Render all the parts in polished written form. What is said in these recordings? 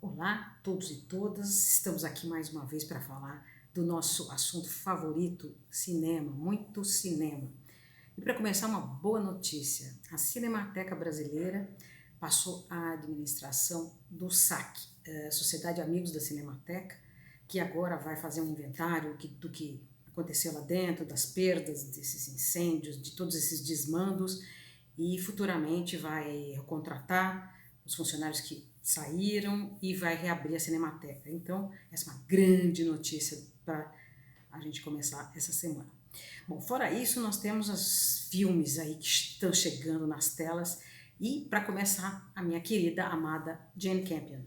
Olá, todos e todas. Estamos aqui mais uma vez para falar do nosso assunto favorito, cinema, muito cinema. E para começar, uma boa notícia: a Cinemateca Brasileira passou à administração do SAC, Sociedade Amigos da Cinemateca, que agora vai fazer um inventário do que aconteceu lá dentro, das perdas, desses incêndios, de todos esses desmandos, e futuramente vai contratar os funcionários que saíram e vai reabrir a Cinemateca. Então, essa é uma grande notícia para a gente começar essa semana. Bom, fora isso, nós temos os filmes aí que estão chegando nas telas e, para começar, a minha querida, amada Jane Campion,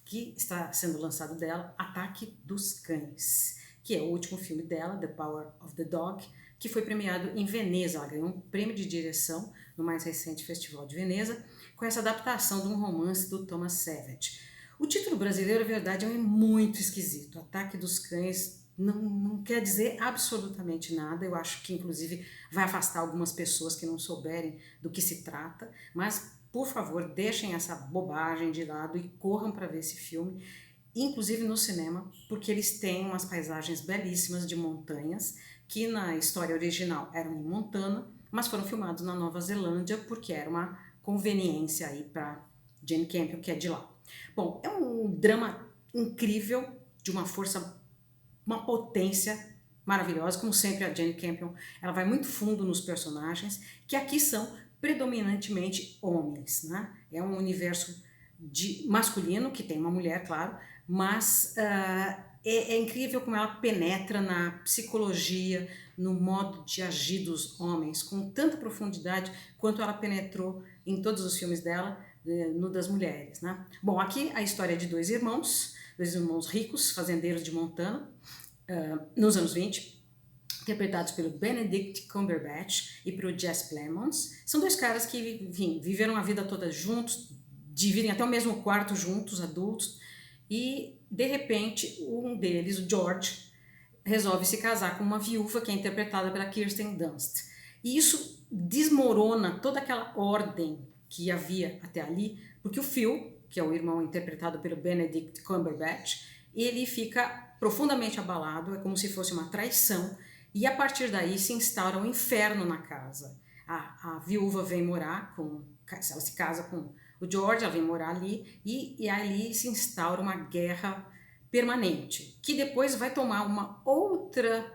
que está sendo lançado dela Ataque dos Cães, que é o último filme dela, The Power of the Dog, que foi premiado em Veneza. Ela ganhou um prêmio de direção no mais recente Festival de Veneza, com essa adaptação de um romance do Thomas Savage. O título brasileiro, a verdade, é muito esquisito. Ataque dos Cães não quer dizer absolutamente nada. Eu acho que, inclusive, vai afastar algumas pessoas que não souberem do que se trata. Mas, por favor, deixem essa bobagem de lado e corram para ver esse filme, inclusive no cinema, porque eles têm umas paisagens belíssimas de montanhas que na história original eram em Montana, mas foram filmados na Nova Zelândia porque era uma conveniência aí para Jane Campion, que é de lá. Bom, é um drama incrível, de uma força, uma potência maravilhosa, como sempre a Jane Campion, ela vai muito fundo nos personagens, que aqui são predominantemente homens, né? É um universo masculino, que tem uma mulher, claro, mas é incrível como ela penetra na psicologia, no modo de agir dos homens, com tanta profundidade quanto ela penetrou em todos os filmes dela, no das mulheres, né? Bom, aqui a história é de dois irmãos ricos, fazendeiros de Montana, nos anos 20, interpretados pelo Benedict Cumberbatch e pelo Jesse Plemons. São dois caras que, enfim, viveram a vida toda juntos, dividem até o mesmo quarto juntos, adultos, e de repente um deles, o George, resolve se casar com uma viúva que é interpretada pela Kirsten Dunst. E isso desmorona toda aquela ordem que havia até ali, porque o Phil, que é o irmão interpretado pelo Benedict Cumberbatch, ele fica profundamente abalado, é como se fosse uma traição, e a partir daí se instaura um inferno na casa. A viúva vem morar ela se casa com o George, ela vem morar ali, e ali se instaura uma guerra permanente, que depois vai tomar uma outra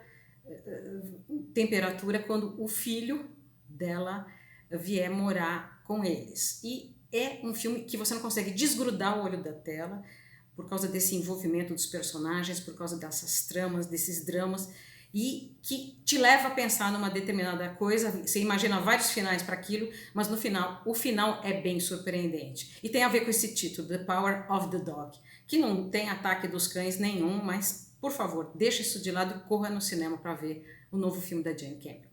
temperatura quando o filho dela vier morar com eles. E é um filme que você não consegue desgrudar o olho da tela por causa desse envolvimento dos personagens, por causa dessas tramas, desses dramas, e que te leva a pensar numa determinada coisa. Você imagina vários finais para aquilo, mas no final, o final é bem surpreendente. E tem a ver com esse título, The Power of the Dog, que não tem Ataque dos Cães nenhum, mas, por favor, deixa isso de lado e corra no cinema para ver o novo filme da Jane Campion.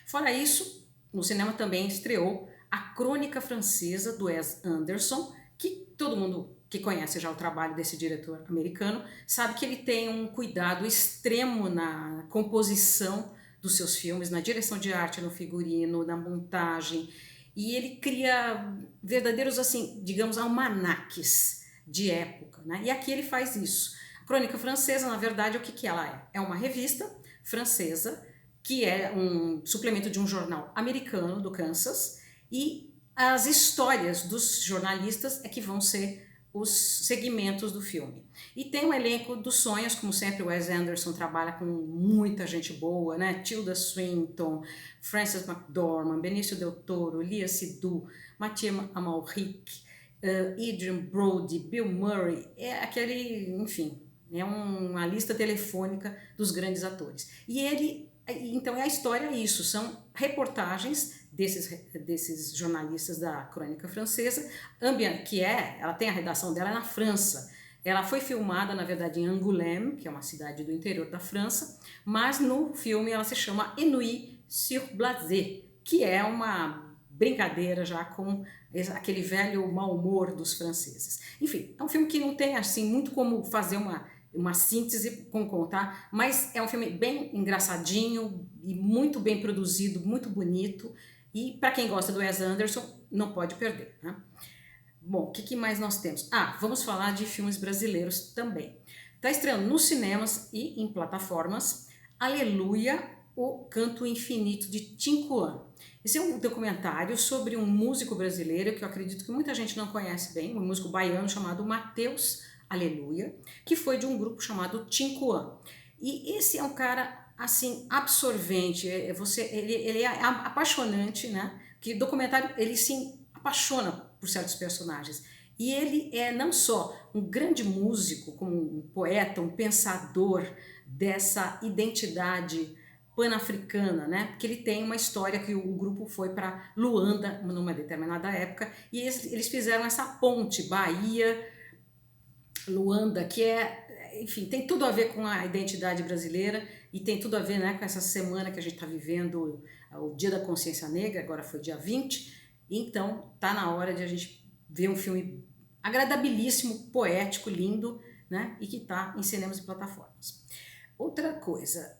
Fora isso, no cinema também estreou A Crônica Francesa, do Wes Anderson, que todo mundo que conhece já o trabalho desse diretor americano sabe que ele tem um cuidado extremo na composição dos seus filmes, na direção de arte, no figurino, na montagem, e ele cria verdadeiros, assim, digamos, almanaques de época, né? E aqui ele faz isso. A Crônica Francesa, na verdade, o que ela é? É uma revista francesa que é um suplemento de um jornal americano do Kansas, e as histórias dos jornalistas é que vão ser os segmentos do filme. E tem um elenco dos sonhos, como sempre o Wes Anderson trabalha com muita gente boa, né? Tilda Swinton, Frances McDormand, Benício Del Toro, Léa Seydoux, Mathieu Amalric, Adrien Brody, Bill Murray, é aquele, enfim, é uma lista telefônica dos grandes atores. Então a história é isso, são reportagens desses jornalistas da Crônica Francesa, ela tem a redação dela na França. Ela foi filmada, na verdade, em Angoulême, que é uma cidade do interior da França, mas no filme ela se chama Ennui-sur-Blasé, que é uma brincadeira já com aquele velho mau humor dos franceses. Enfim, é um filme que não tem assim muito como fazer uma síntese com contar, mas é um filme bem engraçadinho e muito bem produzido, muito bonito, e para quem gosta do Wes Anderson, não pode perder, né? Bom, o que mais nós temos? Vamos falar de filmes brasileiros também. Está estreando nos cinemas e em plataformas Aleluia, o Canto Infinito de Tincoã. Esse é um documentário sobre um músico brasileiro que eu acredito que muita gente não conhece bem, um músico baiano chamado Mateus Aleluia, que foi de um grupo chamado Tincoã. E esse é um cara assim absorvente, ele é apaixonante, né? Que documentário ele se apaixona por certos personagens. E ele é não só um grande músico, como um poeta, um pensador dessa identidade pan-africana, né? Porque ele tem uma história que o grupo foi para Luanda numa determinada época e eles fizeram essa ponte Bahia Luanda, que enfim, tem tudo a ver com a identidade brasileira e tem tudo a ver, né, com essa semana que a gente está vivendo, o Dia da Consciência Negra, agora foi dia 20, então tá na hora de a gente ver um filme agradabilíssimo, poético, lindo, né, e que tá em cinemas e plataformas. Outra coisa,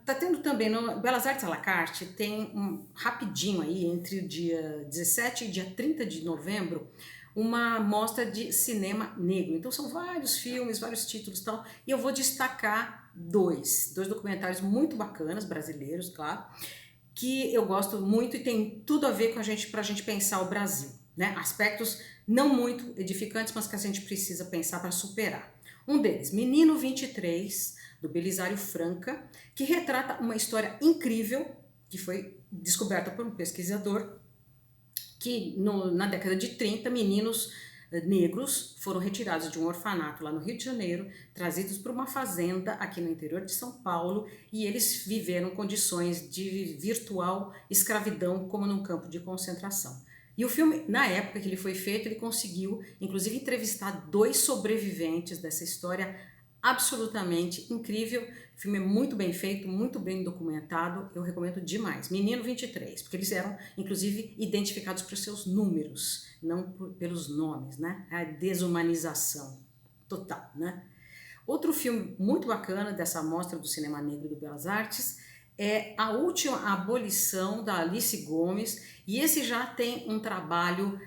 tá tendo também no Belas Artes à la carte, tem rapidinho aí, entre o dia 17 e dia 30 de novembro, uma mostra de cinema negro. Então são vários filmes, vários títulos e tal, e eu vou destacar dois documentários muito bacanas, brasileiros, claro, que eu gosto muito e tem tudo a ver com pra gente pensar o Brasil, né? Aspectos não muito edificantes, mas que a gente precisa pensar para superar. Um deles, Menino 23, do Belisário Franca, que retrata uma história incrível que foi descoberta por um pesquisador que na década de 30, meninos negros foram retirados de um orfanato lá no Rio de Janeiro, trazidos para uma fazenda aqui no interior de São Paulo, e eles viveram condições de virtual escravidão como num campo de concentração. E o filme, na época que ele foi feito, ele conseguiu, inclusive, entrevistar 2 sobreviventes dessa história absolutamente incrível. O filme é muito bem feito, muito bem documentado, eu recomendo demais. Menino 23, porque eles eram, inclusive, identificados por seus números, não pelos nomes, né? A desumanização total, né? Outro filme muito bacana dessa mostra do cinema negro do Belas Artes é A Última Abolição, da Alice Gomes, e esse já tem um trabalho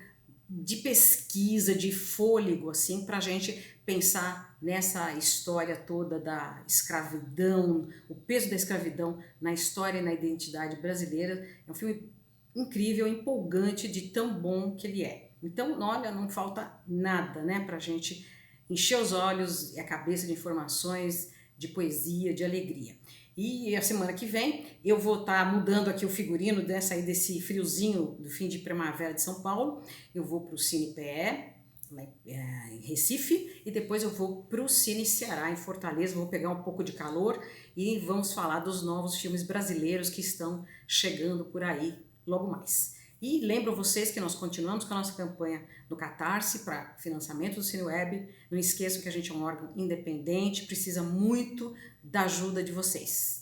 de pesquisa, de fôlego, assim, para a gente pensar nessa história toda da escravidão, o peso da escravidão na história e na identidade brasileira. É um filme incrível, empolgante, de tão bom que ele é. Então, olha, não falta nada, né, para a gente encher os olhos e a cabeça de informações, de poesia, de alegria. E a semana que vem eu vou estar mudando aqui o figurino sair desse friozinho do fim de primavera de São Paulo. Eu vou para o Cine PE, em Recife, e depois eu vou para o Cine Ceará, em Fortaleza. Vou pegar um pouco de calor e vamos falar dos novos filmes brasileiros que estão chegando por aí logo mais. E lembro vocês que nós continuamos com a nossa campanha no Catarse para financiamento do CineWeb. Não esqueçam que a gente é um órgão independente, precisa muito da ajuda de vocês.